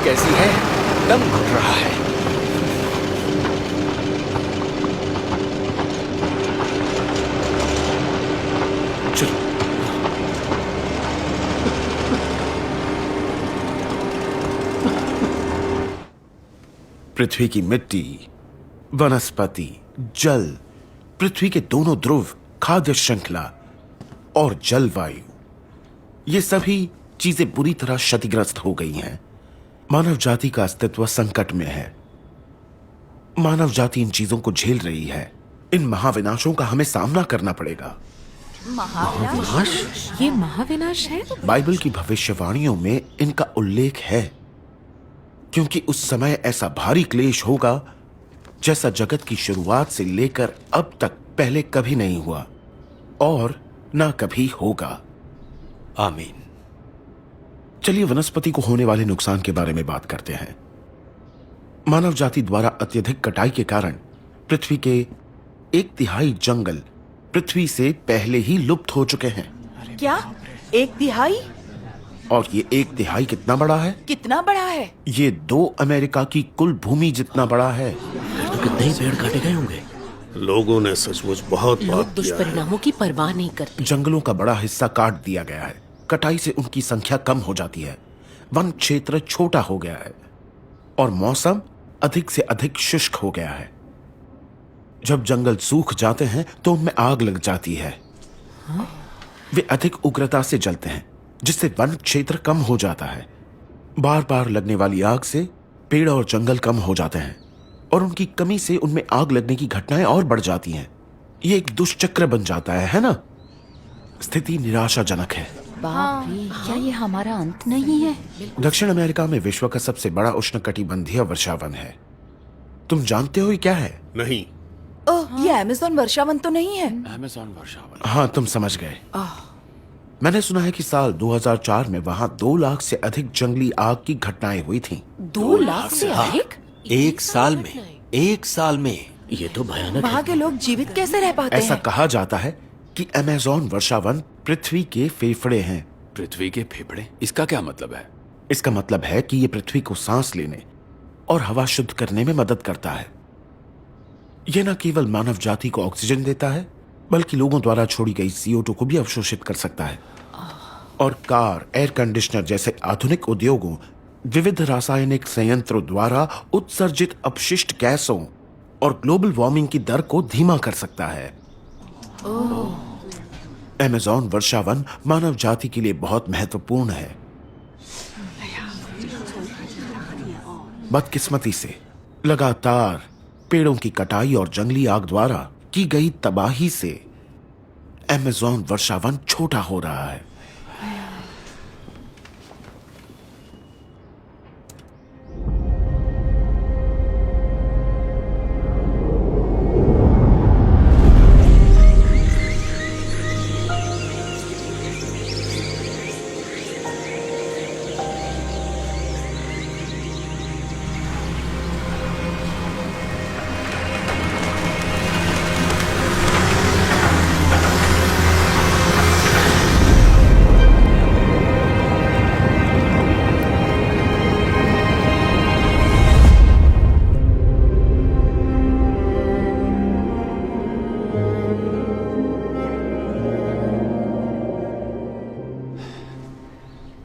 कैसी है? दम घुट रहा है। चलो। पृथ्वी की मिट्टी, वनस्पति, जल, पृथ्वी के दोनों ध्रुव, खाद्य श्रृंखला और जलवायु, ये सभी चीजें बुरी तरह क्षतिग्रस्त हो गई हैं। मानव जाति का अस्तित्व संकट में है। मानव जाति इन चीजों को झेल रही है। इन महाविनाशों का हमें सामना करना पड़ेगा। महाविनाश? ये महाविनाश है? बाइबल की भविष्यवाणियों में इनका उल्लेख है, क्योंकि उस समय ऐसा भारी क्लेश होगा जैसा जगत की शुरुआत से लेकर अब तक पहले कभी नहीं हुआ और ना कभी होगा। आमीन। चलिए वनस्पति को होने वाले नुकसान के बारे में बात करते हैं। मानव जाति द्वारा अत्यधिक कटाई के कारण पृथ्वी के 1/3 जंगल पृथ्वी से पहले ही लुप्त हो चुके हैं। क्या? 1/3? और ये 1/3 कितना बड़ा है? कितना बड़ा है? ये 2 अमेरिका की कुल भूमि जितना बड़ा है। तो कितने ही पेड़ काटे गए होंगे। लोगों ने सचमुच बहुत लोग पाप किया है। दुष्परिणामों की परवाह नहीं करते। जंगलों का बड़ा हिस्सा काट दिया गया है। कटाई से उनकी संख्या कम हो जाती है। वन क्षेत्र छोटा हो गया है और मौसम अधिक से अधिक शुष्क हो गया है। जब जंगल सूख जाते हैं तो उनमें आग लग जाती है। वे अधिक उग्रता से जलते हैं, जिससे वन क्षेत्र कम हो जाता है। बार बार लगने वाली आग से पेड़ और जंगल कम हो जाते हैं और उनकी कमी से उनमें आग लगने की घटनाएं और बढ़ जाती हैं। ये एक दुष्चक्र बन जाता है ना? स्थिति निराशाजनक है। बाप रे, क्या ये हमारा अंत नहीं है? दक्षिण अमेरिका में विश्व का सबसे बड़ा उष्णकटिबंधीय वर्षावन है। तुम जानते हो ये क्या है? नहीं। ओह, ये अमेज़न वर्षावन तो नहीं है? अमेज़न वर्षावन। हाँ, तुम समझ गए। मैंने सुना है कि साल 2004 में वहां 2 लाख से अधिक जंगली आग की घटनाएं हुई थीं। 2 लाख से अधिक? एक साल में। ये तो भयानक वहाँ है। के लोग जीवित कैसे रह पाते ऐसा हैं? कहा जाता है कि अमेज़न वर्षावन पृथ्वी के फेफड़े हैं। पृथ्वी के फेफड़े? इसका क्या मतलब है? इसका मतलब है कि ये पृथ्वी को सांस लेने और हवा शुद्ध करने में मदद करता है। यह न केवल मानव जाति को ऑक्सीजन देता है, बल्कि लोगों द्वारा छोड़ी गई CO2 को भी अवशोषित कर सकता है। और कार, एयर कंडीशनर जैसे आधुनिक उद्योगों, विविध रासायनिक संयंत्रों द्वारा उत्सर्जित अपशिष्ट गैसों और ग्लोबल वार्मिंग की दर को धीमा कर सकता है। अमेज़न वर्षावन मानव जाति के लिए बहुत महत्वपूर्ण है। बदकिस्मती से लगातार पेड़ों की कटाई और जंगली आग द्वारा की गई तबाही से अमेज़न वर्षावन छोटा हो रहा है।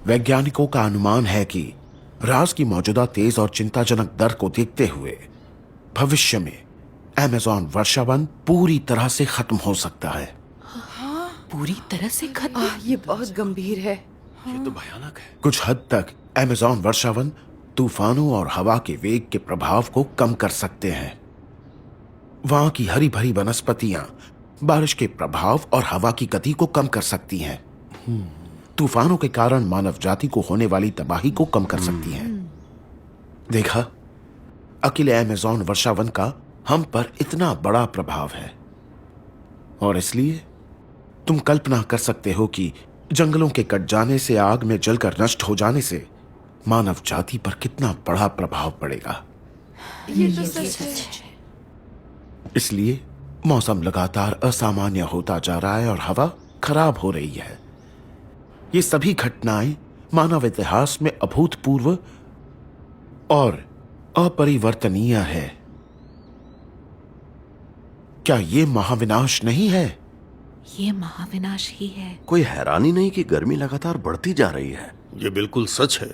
वैज्ञानिकों का अनुमान है कि रास की मौजूदा तेज और चिंताजनक दर को देखते हुए भविष्य में अमेज़न वर्षावन पूरी तरह से खत्म हो सकता है। पूरी तरह से खत्म? ये बहुत गंभीर है। ये तो भयानक है। कुछ हद तक अमेज़न वर्षावन तूफानों और हवा के वेग के प्रभाव को कम कर सकते हैं। वहां की हरी भरी वनस्पतियां बारिश के प्रभाव और हवा की गति को कम कर सकती हैं। तूफानों के कारण मानव जाति को होने वाली तबाही को कम कर सकती हैं। देखा, अकेले अमेज़न वर्षावन का हम पर इतना बड़ा प्रभाव है और इसलिए तुम कल्पना कर सकते हो कि जंगलों के कट जाने से, आग में जलकर नष्ट हो जाने से मानव जाति पर कितना बड़ा प्रभाव पड़ेगा। ये तो सच है। इसलिए मौसम लगातार असामान्य होता जा रहा है और हवा खराब हो रही है। ये सभी घटनाएं मानव इतिहास में अभूतपूर्व और अपरिवर्तनीय है। क्या ये महाविनाश नहीं है? ये महाविनाश ही है। कोई हैरानी नहीं कि गर्मी लगातार बढ़ती जा रही है। ये बिल्कुल सच है।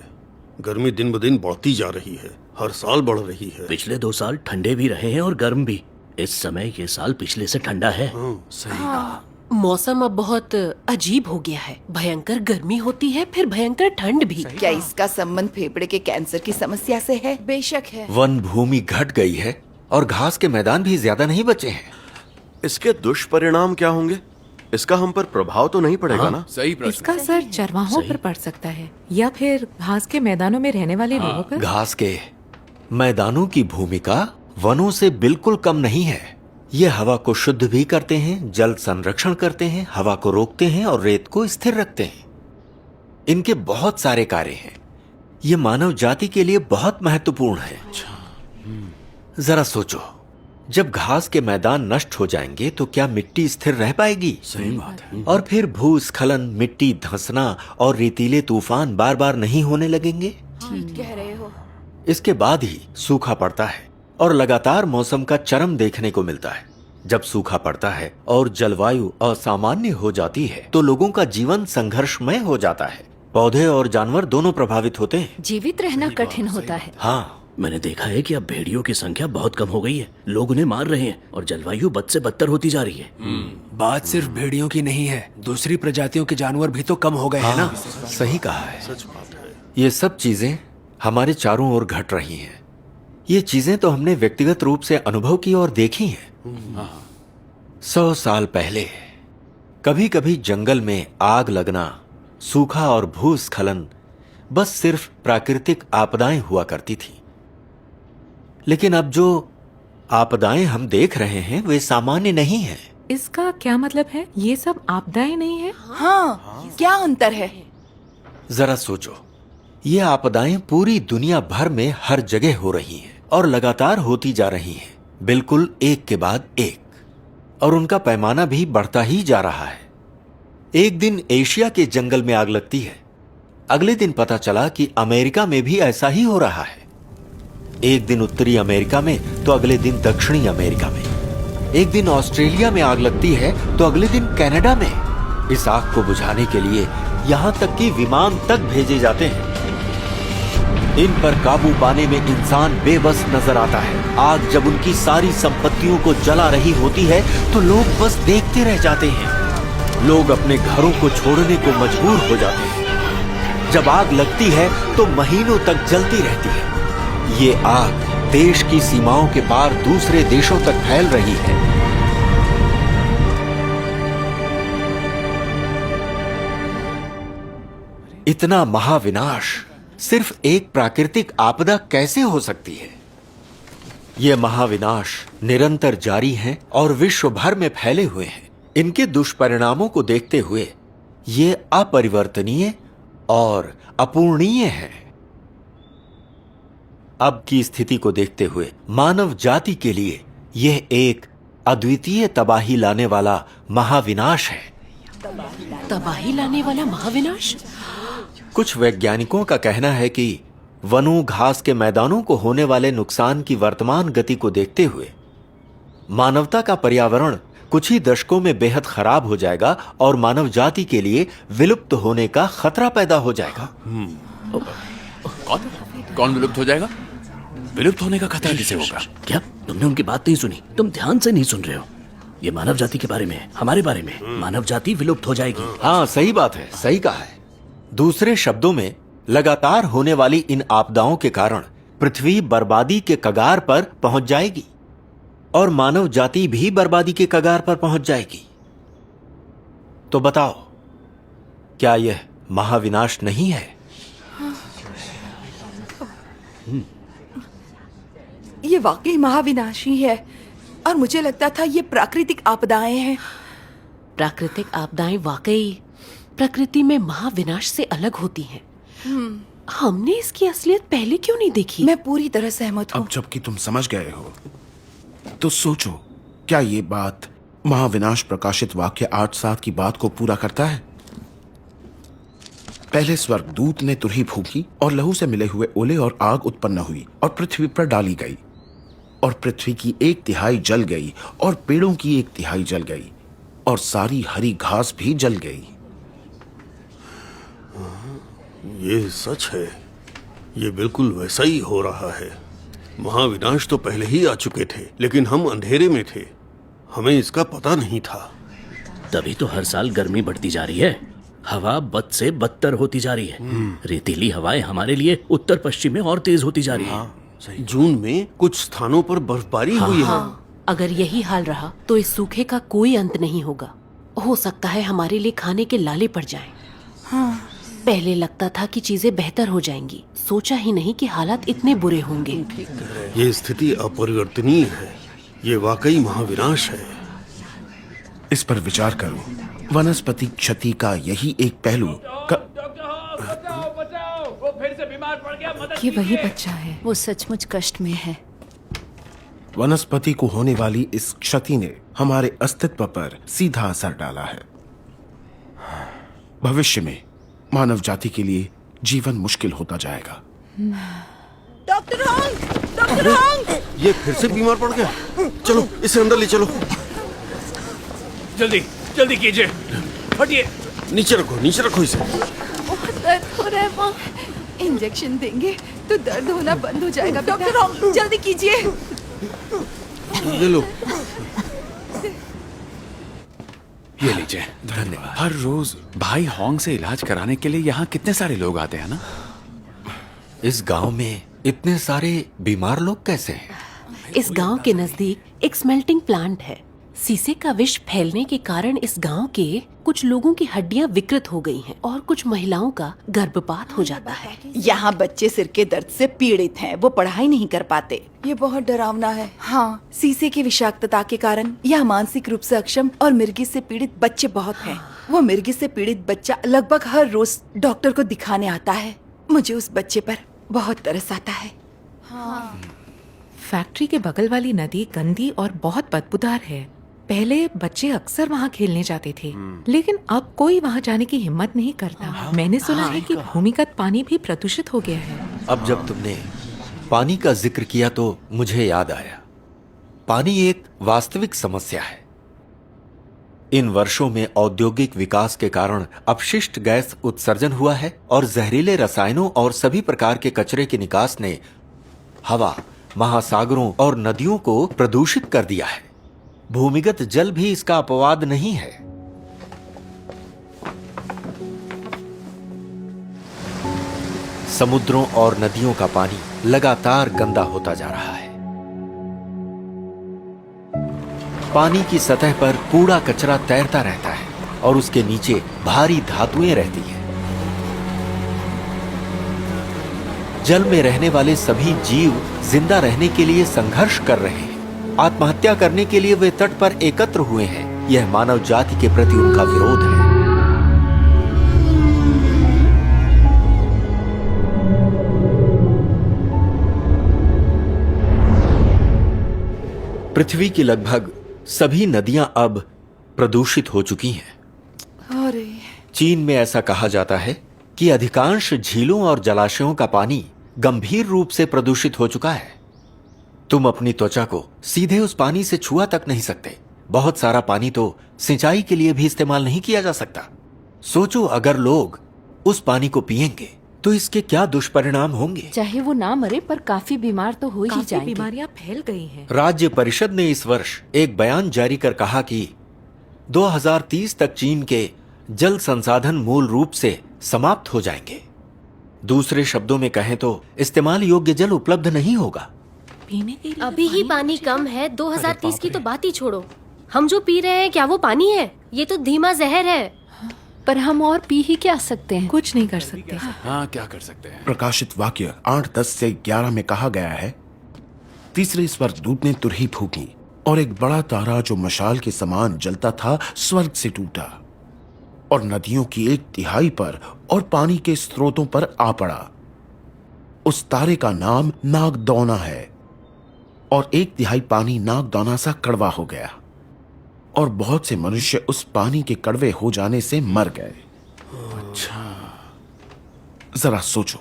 गर्मी दिन ब दिन बढ़ती जा रही है, हर साल बढ़ रही है। पिछले 2 साल ठंडे भी रहे हैं और गर्म भी। इस समय ये साल पिछले से ठंडा है। सही कहा। मौसम अब बहुत अजीब हो गया है। भयंकर गर्मी होती है, फिर भयंकर ठंड भी। क्या इसका संबंध फेफड़े के कैंसर की समस्या से है? बेशक है। वन भूमि घट गई है और घास के मैदान भी ज्यादा नहीं बचे हैं। इसके दुष्परिणाम क्या होंगे? इसका हम पर प्रभाव तो नहीं पड़ेगा ना? सही प्रश्न। इसका असर चरवाहों पर पड़ सकता है या फिर घास के मैदानों में रहने वाले लोगों पर। घास के मैदानों की भूमिका वनों से बिल्कुल कम नहीं है। ये हवा को शुद्ध भी करते हैं, जल संरक्षण करते हैं, हवा को रोकते हैं और रेत को स्थिर रखते हैं। इनके बहुत सारे कार्य हैं। ये मानव जाति के लिए बहुत महत्वपूर्ण है। जरा सोचो, जब घास के मैदान नष्ट हो जाएंगे तो क्या मिट्टी स्थिर रह पाएगी? सही बात है। हम्म। और फिर भूस्खलन, मिट्टी धंसना और रेतीले तूफान बार बार नहीं होने लगेंगे। ठीक कह रहे हो। इसके बाद ही सूखा पड़ता है और लगातार मौसम का चरम देखने को मिलता है। जब सूखा पड़ता है और जलवायु असामान्य हो जाती है तो लोगों का जीवन संघर्षमय हो जाता है। पौधे और जानवर दोनों प्रभावित होते हैं। जीवित रहना कठिन होता है। हाँ, मैंने देखा है कि अब भेड़ियों की संख्या बहुत कम हो गई है। लोग उन्हें मार रहे हैं और जलवायु बद से बदतर होती जा रही है। बात सिर्फ भेड़ियों की नहीं है, दूसरी प्रजातियों के जानवर भी तो कम हो गए हैं ना। सही कहा है। ये सब चीजें हमारे चारों ओर घट रही हैं। ये चीजें तो हमने व्यक्तिगत रूप से अनुभव की और देखी हैं। 100 साल पहले कभी कभी जंगल में आग लगना, सूखा और भूस्खलन बस सिर्फ प्राकृतिक आपदाएं हुआ करती थी। लेकिन अब जो आपदाएं हम देख रहे हैं वे सामान्य नहीं हैं। इसका क्या मतलब है? ये सब आपदाएं नहीं है? हाँ, क्या अंतर है? जरा सोचो, ये आपदाएं पूरी दुनिया भर में हर जगह हो रही हैं और लगातार होती जा रही हैं, बिल्कुल एक के बाद एक, और उनका पैमाना भी बढ़ता ही जा रहा है। एक दिन एशिया के जंगल में आग लगती है, अगले दिन पता चला कि अमेरिका में भी ऐसा ही हो रहा है। एक दिन उत्तरी अमेरिका में तो अगले दिन दक्षिणी अमेरिका में। एक दिन ऑस्ट्रेलिया में आग लगती है तो अगले दिन कनाडा में। इस आग को बुझाने के लिए यहां तक कि विमान तक भेजे जाते हैं। इन पर काबू पाने में इंसान बेबस नजर आता है। आग जब उनकी सारी संपत्तियों को जला रही होती है तो लोग बस देखते रह जाते हैं। लोग अपने घरों को छोड़ने को मजबूर हो जाते हैं। जब आग लगती है तो महीनों तक जलती रहती है। ये आग देश की सीमाओं के पार दूसरे देशों तक फैल रही है। इतना महाविनाश सिर्फ एक प्राकृतिक आपदा कैसे हो सकती है? ये महाविनाश निरंतर जारी हैं और विश्व भर में फैले हुए हैं। इनके दुष्परिणामों को देखते हुए ये अपरिवर्तनीय और अपूर्णीय है। अब की स्थिति को देखते हुए मानव जाति के लिए यह एक अद्वितीय तबाही लाने वाला महाविनाश है। तबाही लाने वाला महाविनाश? कुछ वैज्ञानिकों का कहना है कि वनों, घास के मैदानों को होने वाले नुकसान की वर्तमान गति को देखते हुए मानवता का पर्यावरण कुछ ही दशकों में बेहद खराब हो जाएगा और मानव जाति के लिए विलुप्त होने का खतरा पैदा हो जाएगा। कौन विलुप्त हो जाएगा? विलुप्त होने का खतरा किसे होगा? क्या तुमने उनकी बात नहीं सुनी? तुम ध्यान से नहीं सुन रहे हो। ये मानव जाति के बारे में है, हमारे बारे में। मानव जाति विलुप्त हो जाएगी। हाँ, सही बात है, सही कहा है। दूसरे शब्दों में लगातार होने वाली इन आपदाओं के कारण पृथ्वी बर्बादी के कगार पर पहुंच जाएगी और मानव जाति भी बर्बादी के कगार पर पहुंच जाएगी। तो बताओ, क्या यह महाविनाश नहीं है? ये वाकई महाविनाशी है और मुझे लगता था ये प्राकृतिक आपदाएं हैं। प्राकृतिक आपदाएं वाकई प्रकृति में महाविनाश से अलग होती हैं। हमने इसकी असलियत पहले क्यों नहीं देखी? मैं पूरी तरह सहमत हूँ। अब जबकि तुम समझ गए हो तो सोचो, क्या ये बात महाविनाश प्रकाशित वाक्य 8:7 की बात को पूरा करता है? पहले स्वर्गदूत ने तुरही फूंकी और लहू से मिले हुए ओले और आग उत्पन्न हुई और पृथ्वी पर डाली गई, और पृथ्वी की 1/3 जल गई और पेड़ों की 1/3 जल गई और सारी हरी घास भी जल गई। ये सच है, ये बिल्कुल वैसा ही हो रहा है। महाविनाश तो पहले ही आ चुके थे, लेकिन हम अंधेरे में थे, हमें इसका पता नहीं था। तभी तो हर साल गर्मी बढ़ती जा रही है, हवा बद से बदतर होती जा रही है। रेतीली हवाएं हमारे लिए उत्तर पश्चिम में और तेज होती जा रही है। जून में कुछ स्थानों पर बर्फबारी हुई है। अगर यही हाल रहा तो इस सूखे का कोई अंत नहीं होगा। हो सकता है हमारे लिए खाने के लाले पड़ जाएं। पहले लगता था कि चीजें बेहतर हो जाएंगी, सोचा ही नहीं कि हालात इतने बुरे होंगे। ये स्थिति अपरिवर्तनीय है, ये वाकई महाविनाश है। इस पर विचार करो, वनस्पति क्षति का यही एक पहलू ये वही बच्चा है। वो सचमुच कष्ट में है। वनस्पति को होने वाली इस क्षति ने हमारे अस्तित्व पर सीधा असर डाला है। भविष्य में मानव जाति के लिए जीवन मुश्किल होता जाएगा। Doctor Hong, doctor Hong! ये फिर से बीमार पड़ गया। चलो इसे अंदर ले चलो। जल्दी जल्दी कीजिए, हटिए। नीचे रखो इसे। बहुत दर्द हो रहा है माँ। इंजेक्शन देंगे तो दर्द होना बंद हो जाएगा। डॉक्टर हॉन्ग, जल्दी कीजिए। ले लो। ये लीजिए। धन्यवाद। हर रोज भाई होंग से इलाज कराने के लिए यहाँ कितने सारे लोग आते हैं ना? इस गांव में इतने सारे बीमार लोग कैसे हैं? इस गांव के नजदीक एक स्मेल्टिंग प्लांट है। सीसे का विष फैलने के कारण इस गांव के कुछ लोगों की हड्डियां विकृत हो गई हैं और कुछ महिलाओं का गर्भपात हो जाता है। यहाँ बच्चे सिर के दर्द से पीड़ित हैं, वो पढ़ाई नहीं कर पाते। ये बहुत डरावना है। हाँ, सीसे की विषाक्तता के कारण यहाँ मानसिक रूप से अक्षम और मिर्गी से पीड़ित बच्चे बहुत हैं। वो मिर्गी से पीड़ित बच्चा लगभग हर रोज डॉक्टर को दिखाने आता है। मुझे उस बच्चे पर बहुत तरस आता है। फैक्ट्री के बगल वाली नदी गंदी और बहुत बदबूदार है। पहले बच्चे अक्सर वहाँ खेलने जाते थे, लेकिन अब कोई वहाँ जाने की हिम्मत नहीं करता। मैंने सुना है कि भूमिगत पानी भी प्रदूषित हो गया है। अब जब तुमने पानी का जिक्र किया तो मुझे याद आया, पानी एक वास्तविक समस्या है। इन वर्षों में औद्योगिक विकास के कारण अपशिष्ट गैस उत्सर्जन हुआ है और जहरीले रसायनों और सभी प्रकार के कचरे के निकास ने हवा, महासागरों और नदियों को प्रदूषित कर दिया है। भूमिगत जल भी इसका अपवाद नहीं है। समुद्रों और नदियों का पानी लगातार गंदा होता जा रहा है। पानी की सतह पर कूड़ा कचरा तैरता रहता है और उसके नीचे भारी धातुएं रहती हैं। जल में रहने वाले सभी जीव जिंदा रहने के लिए संघर्ष कर रहे हैं। आत्महत्या करने के लिए वे तट पर एकत्र हुए हैं। यह मानव जाति के प्रति उनका विरोध है। पृथ्वी की लगभग सभी नदियां अब प्रदूषित हो चुकी हैं। अरे, चीन में ऐसा कहा जाता है कि अधिकांश झीलों और जलाशयों का पानी गंभीर रूप से प्रदूषित हो चुका है। तुम अपनी त्वचा को सीधे उस पानी से छुआ तक नहीं सकते। बहुत सारा पानी तो सिंचाई के लिए भी इस्तेमाल नहीं किया जा सकता। सोचो, अगर लोग उस पानी को पिएंगे तो इसके क्या दुष्परिणाम होंगे। चाहे वो ना मरे पर काफी बीमार तो हो ही काफी जाएंगे। बीमारियां फैल गई हैं। राज्य परिषद ने इस वर्ष एक बयान जारी कर कहा कि 2030 तक चीन के जल संसाधन मूल रूप से समाप्त हो जाएंगे। दूसरे शब्दों में कहें तो इस्तेमाल योग्य जल उपलब्ध नहीं होगा। पीने के लिए अभी ही पानी कम है, 2030 की तो बात ही छोड़ो। हम जो पी रहे हैं क्या वो पानी है? ये तो धीमा जहर है। पर हम और पी ही क्या सकते हैं? कुछ नहीं कर सकते। हाँ, क्या कर सकते हैं? प्रकाशित वाक्य 8, 10 से 11 में कहा गया है, तीसरे स्वर्गदूत ने तुरही फूकी और एक बड़ा तारा जो मशाल के समान जलता था स्वर्ग से टूटा और नदियों की 1/3 पर और पानी के स्रोतों पर आ पड़ा। उस तारे का नाम नागदौना है और 1/3 पानी नागदौना सा कड़वा हो गया और बहुत से मनुष्य उस पानी के कड़वे हो जाने से मर गए। अच्छा, जरा सोचो,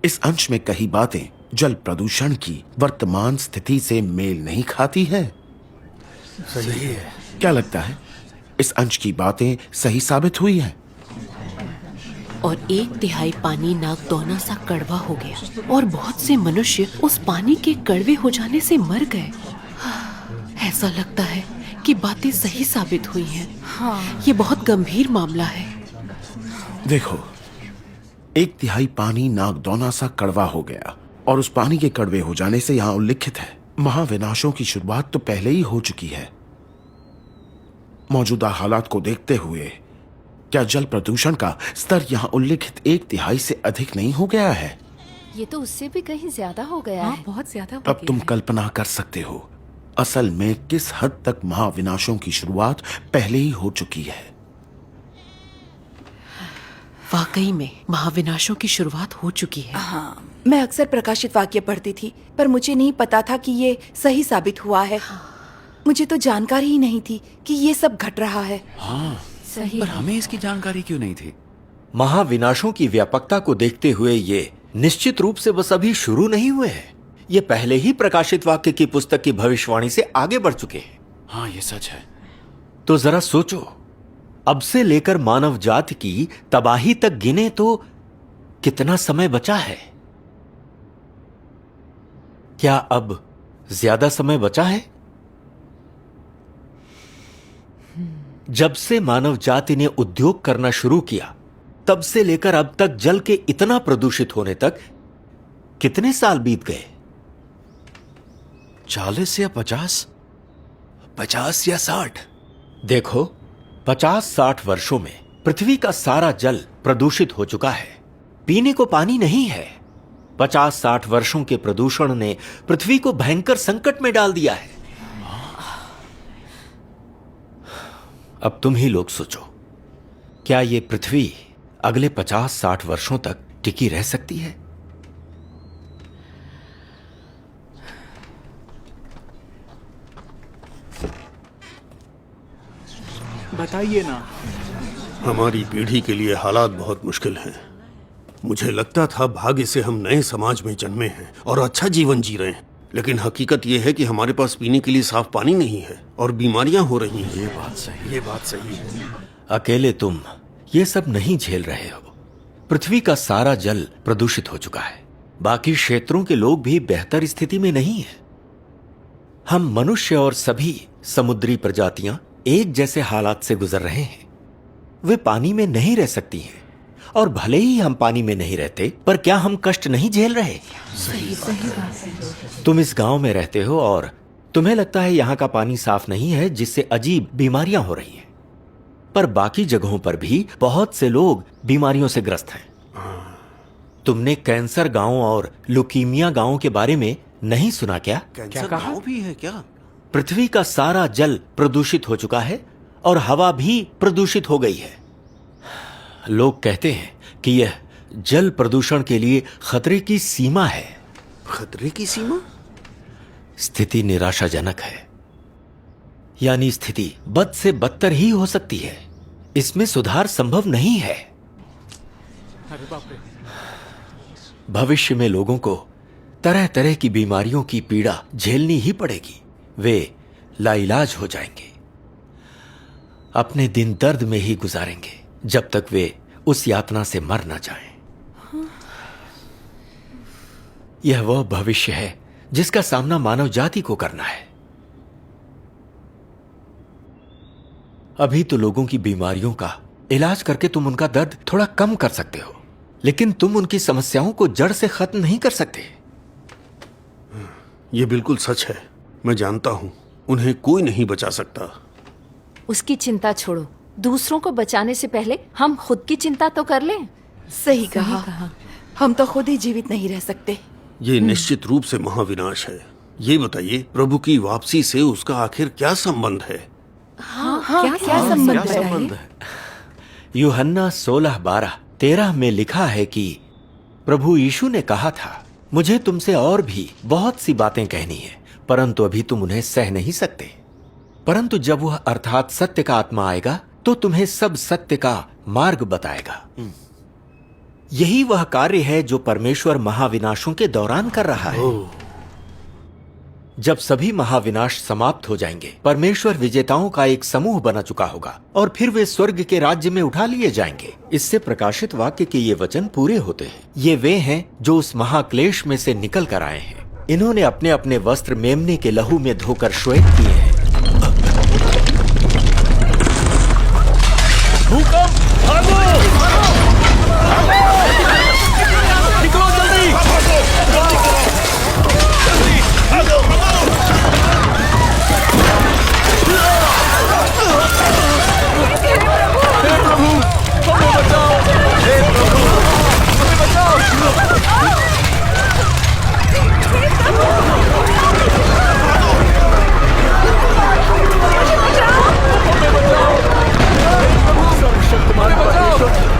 इस अंश में कही बातें जल प्रदूषण की वर्तमान स्थिति से मेल नहीं खाती है। सही है। क्या लगता है, इस अंश की बातें सही साबित हुई हैं? और 1/3 पानी नागदौना सा कड़वा हो गया और बहुत से मनुष्य उस पानी के कड़वे हो जाने से मर गए। ऐसा लगता है कि बातें सही साबित हुई हैं। हाँ। ये बहुत गंभीर मामला है। देखो, 1/3 पानी नागदौना सा कड़वा हो गया और उस पानी के कड़वे हो जाने से यहाँ उल्लिखित है महाविनाशों की शुरुआत तो पहले ही हो चुकी है। मौजूदा हालात को देखते हुए क्या जल प्रदूषण का स्तर यहाँ उल्लिखित 1/3 से अधिक नहीं हो गया है? ये तो उससे भी कहीं ज्यादा हो गया है। बहुत ज्यादा हो अब गया तुम है। कल्पना कर सकते हो असल में किस हद तक महाविनाशों की शुरुआत पहले ही हो चुकी है। वाकई में महाविनाशों की शुरुआत हो चुकी है। हाँ, मैं अक्सर प्रकाशित वाक्य पढ़ती थी, पर मुझे नहीं पता था कि ये सही साबित हुआ है। मुझे तो जानकारी ही नहीं थी कि ये सब घट रहा है। हाँ, सही पर है। हमें इसकी जानकारी क्यों नहीं थी? महाविनाशों की व्यापकता को देखते हुए ये निश्चित रूप से बस अभी शुरू नहीं हुए हैं। ये पहले ही प्रकाशित वाक्य की पुस्तक की भविष्यवाणी से आगे बढ़ चुके हैं। हाँ, ये सच है। तो जरा सोचो, अब से लेकर मानव जाति की तबाही तक गिने तो कितना समय बचा है? क्या अब ज्यादा समय बचा है? जब से मानव जाति ने उद्योग करना शुरू किया तब से लेकर अब तक जल के इतना प्रदूषित होने तक कितने साल बीत गए? 40 या 50? 50 या 60? देखो, 50-60 वर्षों में पृथ्वी का सारा जल प्रदूषित हो चुका है। पीने को पानी नहीं है। 50-60 वर्षों के प्रदूषण ने पृथ्वी को भयंकर संकट में डाल दिया है। अब तुम ही लोग सोचो, क्या ये पृथ्वी अगले 50-60 वर्षों तक टिकी रह सकती है? बताइए ना। हमारी पीढ़ी के लिए हालात बहुत मुश्किल हैं। मुझे लगता था भाग्य से हम नए समाज में जन्मे हैं और अच्छा जीवन जी रहे हैं, लेकिन हकीकत यह है कि हमारे पास पीने के लिए साफ पानी नहीं है और बीमारियां हो रही हैं। ये बात सही है। अकेले तुम ये सब नहीं झेल रहे हो। पृथ्वी का सारा जल प्रदूषित हो चुका है। बाकी क्षेत्रों के लोग भी बेहतर स्थिति में नहीं है। हम मनुष्य और सभी समुद्री प्रजातियां एक जैसे हालात से गुजर रहे हैं। वे पानी में नहीं रह सकती हैं, और भले ही हम पानी में नहीं रहते, पर क्या हम कष्ट नहीं झेल रहे? सही बात है। तुम इस गांव में रहते हो और तुम्हें लगता है यहाँ का पानी साफ नहीं है, जिससे अजीब बीमारियां हो रही हैं। पर बाकी जगहों पर भी बहुत से लोग बीमारियों से ग्रस्त हैं। तुमने कैंसर गांव और लुकीमिया गांव के बारे में नहीं सुना क्या? कैंसर गांव भी है क्या? पृथ्वी का सारा जल प्रदूषित हो चुका है और हवा भी प्रदूषित हो गई है। लोग कहते हैं कि यह जल प्रदूषण के लिए खतरे की सीमा है। खतरे की सीमा? स्थिति निराशाजनक है। यानी स्थिति बद से बदतर ही हो सकती है। इसमें सुधार संभव नहीं है। अरे बाप रे। भविष्य में लोगों को तरह तरह की बीमारियों की पीड़ा झेलनी ही पड़ेगी। वे लाइलाज हो जाएंगे। अपने दिन दर्द में ही गुजारेंगे जब तक वे उस यातना से मर ना जाएं। यह वह भविष्य है जिसका सामना मानव जाति को करना है। अभी तो लोगों की बीमारियों का इलाज करके तुम उनका दर्द थोड़ा कम कर सकते हो, लेकिन तुम उनकी समस्याओं को जड़ से खत्म नहीं कर सकते। यह बिल्कुल सच है। मैं जानता हूं, उन्हें कोई नहीं बचा सकता। उसकी चिंता छोड़ो, दूसरों को बचाने से पहले हम खुद की चिंता तो कर लें। सही कहा। हम तो खुद ही जीवित नहीं रह सकते। ये निश्चित रूप से महाविनाश है। ये बताइए, प्रभु की वापसी से उसका आखिर क्या संबंध है? क्या संबंध है? यूहन्ना 16:12-13 में लिखा है कि प्रभु यीशु ने कहा था, मुझे तुमसे और भी बहुत सी बातें कहनी है, परंतु अभी तुम उन्हें सह नहीं सकते। परंतु जब वह अर्थात सत्य का आत्मा आएगा तो तुम्हें सब सत्य का मार्ग बताएगा। यही वह कार्य है जो परमेश्वर महाविनाशों के दौरान कर रहा है। जब सभी महाविनाश समाप्त हो जाएंगे, परमेश्वर विजेताओं का एक समूह बना चुका होगा और फिर वे स्वर्ग के राज्य में उठा लिए जाएंगे। इससे प्रकाशित वाक्य के ये वचन पूरे होते हैं। ये वे हैं जो उस महाक्लेश में से निकल कर आए हैं। इन्होंने अपने अपने वस्त्र मेमने के लहू में धोकर श्वेत किए हैं। भूकंप, भागो! निकलो जल्दी!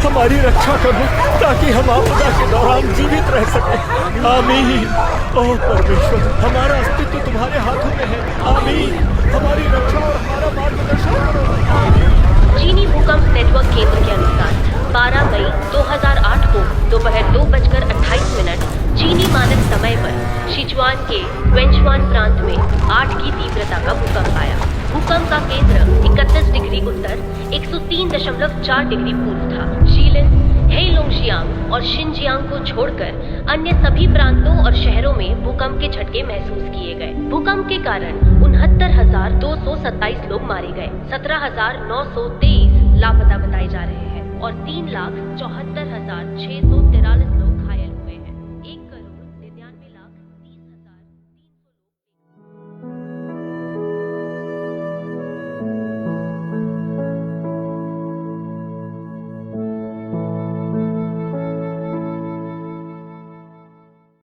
हमारी रक्षा करो ताकि हम आपदा के दौरान जीवित रह सकें। आमीन। ओह परमेश्वर, हमारा अस्तित्व तुम्हारे हाथों में है। आमीन। हमारी रक्षा और हमारा मार्गदर्शन करो। चीनी भूकंप नेटवर्क केंद्र के अनुसार 12 मई 2008 को दोपहर 2:28 चीनी मानक समय पर सिचुआन के वेंचुआन प्रांत में 8 की तीव्रता का भूकंप आया। भूकंप का केंद्र 31 डिग्री उत्तर 103.4 डिग्री पूर्व था। शीलिन, हेइलोंगजियांग और शिनजियांग को छोड़कर अन्य सभी प्रांतों और शहरों में भूकंप के झटके महसूस किए गए। भूकंप के कारण 69,227 लोग मारे गए, 17,923 लापता बताए जा रहे हैं और 3,74,000